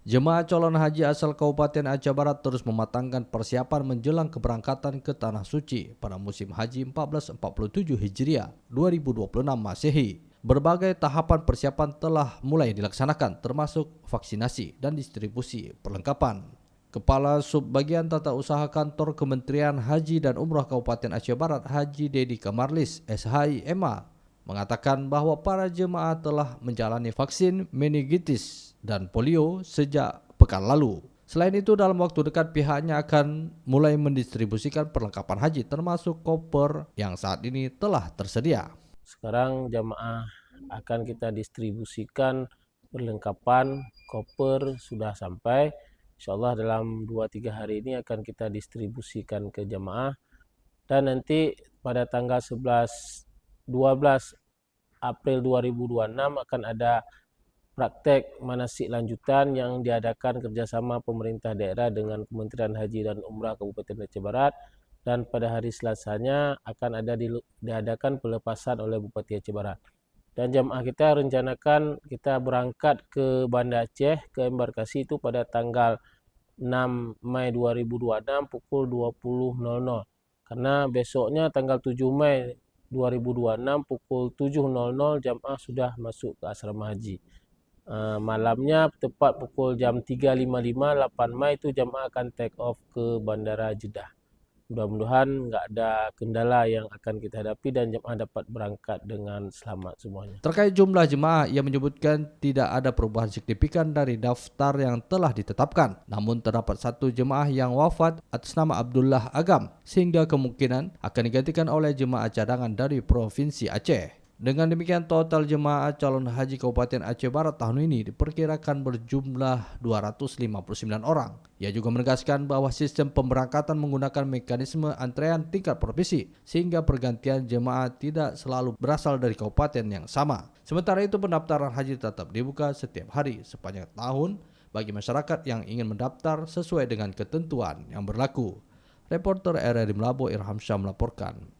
Jemaah calon haji asal Kabupaten Aceh Barat terus mematangkan persiapan menjelang keberangkatan ke Tanah Suci pada musim haji 1447 Hijriah 2026 Masehi. Berbagai tahapan persiapan telah mulai dilaksanakan termasuk vaksinasi dan distribusi perlengkapan. Kepala Subbagian Tata Usaha Kantor Kementerian Haji dan Umrah Kabupaten Aceh Barat Haji Dedi Kamarlis SHIMA mengatakan bahwa para jemaah telah menjalani vaksin meningitis dan polio sejak pekan lalu. Selain itu, dalam waktu dekat pihaknya akan mulai mendistribusikan perlengkapan haji termasuk koper yang saat ini telah tersedia. Sekarang jamaah akan kita distribusikan perlengkapan koper sudah sampai. Insyaallah dalam 2-3 hari ini akan kita distribusikan ke jamaah. Dan nanti pada tanggal 12 April 2026 akan ada praktek manasik lanjutan yang diadakan kerjasama pemerintah daerah dengan Kementerian Haji dan Umrah Kabupaten Aceh Barat, dan pada hari Selasanya akan ada diadakan pelepasan oleh Bupati Aceh Barat. Dan jamaah kita rencanakan kita berangkat ke Banda Aceh ke embarkasi itu pada tanggal 6 Mei 2026 pukul 20.00. Karena besoknya tanggal 7 Mei 2026 pukul 7.00 jamaah sudah masuk ke asrama haji. Malamnya tepat pukul jam 3.55 8 Mei itu jamaah akan take off ke Bandara Jeddah. Mudah-mudahan nggak ada kendala yang akan kita hadapi dan jemaah dapat berangkat dengan selamat semuanya. Terkait jumlah jemaah, ia menyebutkan tidak ada perubahan signifikan dari daftar yang telah ditetapkan. Namun terdapat satu jemaah yang wafat atas nama Abdullah Agam, sehingga kemungkinan akan digantikan oleh jemaah cadangan dari Provinsi Aceh. Dengan demikian, total jemaah calon haji Kabupaten Aceh Barat tahun ini diperkirakan berjumlah 259 orang. Ia juga menegaskan bahwa sistem pemberangkatan menggunakan mekanisme antrean tingkat provinsi, sehingga pergantian jemaah tidak selalu berasal dari kabupaten yang sama. Sementara itu, pendaftaran haji tetap dibuka setiap hari sepanjang tahun bagi masyarakat yang ingin mendaftar sesuai dengan ketentuan yang berlaku. Reporter RRI Melabo Irham Syah melaporkan.